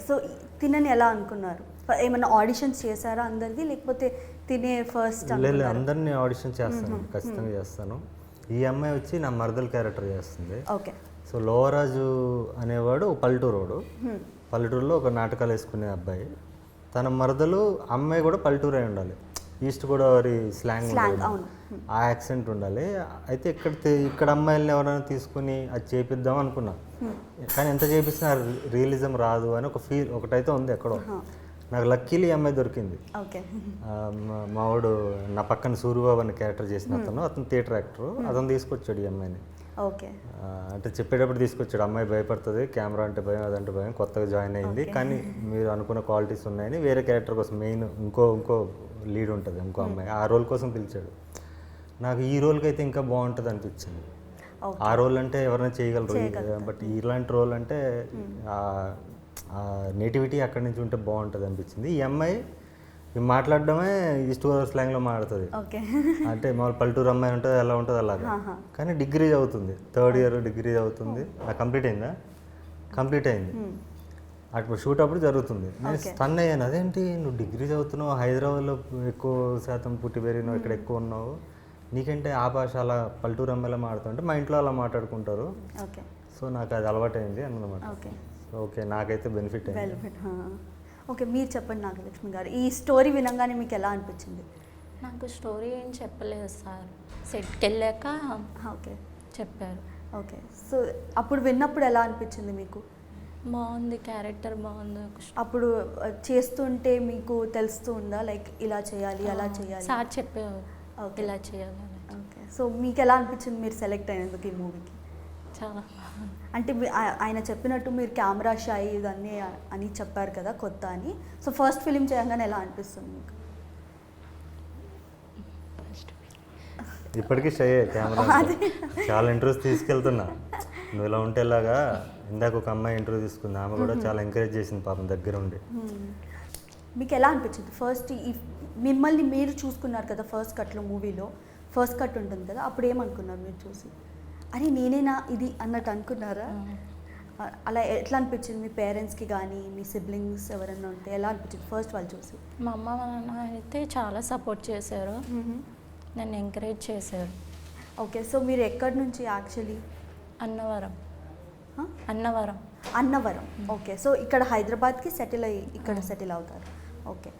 So తినని ఎలా అనుకున్నారు? ఏమైనా ఆడిషన్స్ చేశారా అందరిది, లేకపోతే తినే ఫస్ట్? లేదు, అందరినీ ఆడిషన్ చేస్తాను, ఖచ్చితంగా చేస్తాను. ఈ అమ్మాయి వచ్చి నా మరదల క్యారెక్టర్ చేస్తుంది. ఓకే. సో లోవరాజు అనేవాడు పల్లెటూరోడు, పల్లెటూరులో ఒక నాటకాలు వేసుకునే అబ్బాయి. తన మరదలు అమ్మాయి కూడా పల్లెటూరే ఉండాలి, ఈస్ట్ గోదావరి స్లాంగ్ ఉండాలి, ఆ యాక్సెంట్ ఉండాలి. అయితే ఇక్కడ అమ్మాయిలని ఎవరైనా తీసుకుని అది చేపిద్దాం అనుకున్నా, కానీ ఎంత చేపించినా రియలిజం రాదు అని ఒక ఫీల్ ఒకటైతే ఉంది ఎక్కడో. నాకు లక్కీలీ అమ్మాయి దొరికింది. మావాడు నా పక్కన సూర్యబాబు అనే క్యారెక్టర్ చేసిన అతను థియేటర్ యాక్టర్, అతను తీసుకొచ్చాడు ఈ అమ్మాయిని. అంటే చెప్పేటప్పుడు తీసుకొచ్చాడు, అమ్మాయి భయపడుతుంది, కెమెరా అంటే భయం, అదంటే భయం, కొత్తగా జాయిన్ అయింది, కానీ మీరు అనుకున్న క్వాలిటీస్ ఉన్నాయని వేరే క్యారెక్టర్ కోసం మెయిన్ ఇంకో లీడ్ ఉంటుంది, ఇంకో అమ్మాయి, ఆ రోల్ కోసం పిలిచాడు. నాకు ఈ రోల్కి అయితే ఇంకా బాగుంటుంది అనిపించింది. ఆ రోల్ అంటే ఎవరైనా చేయగలరు, బట్ ఇలాంటి రోల్ అంటే నేటివిటీ అక్కడి నుంచి ఉంటే బాగుంటుంది అనిపించింది. ఈ అమ్మాయి మాట్లాడడమే ఈస్ట్ గోదావరి స్లాంగ్లో మాట్లాడుతుంది, అంటే మామూలు పల్లెటూరు అమ్మాయి ఉంటుంది ఎలా ఉంటుంది అలాగా, కానీ డిగ్రీ చదువుతుంది, 3rd ఇయర్ డిగ్రీ చదువుతుంది. నాకు కంప్లీట్ అయిందా? కంప్లీట్ అయింది. అప్పుడు షూట్ అప్పుడు జరుగుతుంది. నేను స్టన్ అయ్యాను, అదేంటి నువ్వు డిగ్రీ చదువుతున్నావు, హైదరాబాద్లో ఎక్కువ శాతం పుట్టి పెరిగినావు, ఇక్కడ ఎక్కువ ఉన్నావు, నీకంటే ఆ భాష అలా పల్లెటూరు అమ్మాయిలా మాట్లాడుతుంటే మా ఇంట్లో అలా మాట్లాడుకుంటారు. సో నాకు అది అలవాటైంది అన్నమాట. ఓకే, నాకైతే బెనిఫిట్ అయింది. ఓకే, మీరు చెప్పండి నాగలక్ష్మి గారు, ఈ స్టోరీ వినగానే మీకు ఎలా అనిపించింది? నాకు స్టోరీ ఏం చెప్పలేదు సార్, సెట్కి వెళ్ళాక ఓకే చెప్పారు. ఓకే, సో అప్పుడు విన్నప్పుడు ఎలా అనిపించింది మీకు? బాగుంది, క్యారెక్టర్ బాగుంది. అప్పుడు చేస్తుంటే మీకు తెలుస్తూ ఉందా, లైక్ ఇలా చేయాలి అలా చేయాలి? సార్ చెప్పేవారు ఇలా చేయాలి. ఓకే, సో మీకు ఎలా అనిపించింది మీరు సెలెక్ట్ అయినందుకు ఈ మూవీకి? చాలా అంటే ఆయన చెప్పినట్టు మీరు కెమెరా షై ఇదన్నీ అని చెప్పారు కదా కొత్త అని, సో ఫస్ట్ ఫిలిం చేయగానే ఎలా అనిపిస్తుంది మీకు? ఇప్పటికీ షై కెమెరా, చాలా ఇంటర్వ్యూస్ తీసుకెళ్తున్నా, నువ్వు ఇలా ఉంటే ఇలాగా. ఇందాక ఒక అమ్మాయి ఇంటర్వ్యూ తీసుకుంది, ఆమె కూడా చాలా ఎంకరేజ్ చేసింది పాపం దగ్గర ఉండి. మీకు ఎలా అనిపించింది ఫస్ట్ మిమ్మల్ని మీరు చూసుకున్నారు కదా ఫస్ట్ కట్లో, మూవీలో ఫస్ట్ కట్ ఉంటుంది కదా, అప్పుడు ఏమనుకున్నారు మీరు చూసి? అని నేనేనా ఇది అన్నట్టు అనుకున్నారా? అలా ఎట్లా అనిపించింది మీ పేరెంట్స్కి కానీ మీ సిబ్లింగ్స్ ఎవరైనా ఉంటే ఎలా అనిపించింది ఫస్ట్ వాళ్ళు చూసి? మా అమ్మ మా నాన్న అయితే చాలా సపోర్ట్ చేశారు, నన్ను ఎంకరేజ్ చేశారు. ఓకే, సో మీరు ఎక్కడి నుంచి actually? Annavaram. Annavaram. Okay, so ఇక్కడ హైదరాబాద్కి సెటిల్ అయ్యి ఇక్కడ సెటిల్ అవుతారు. ఓకే,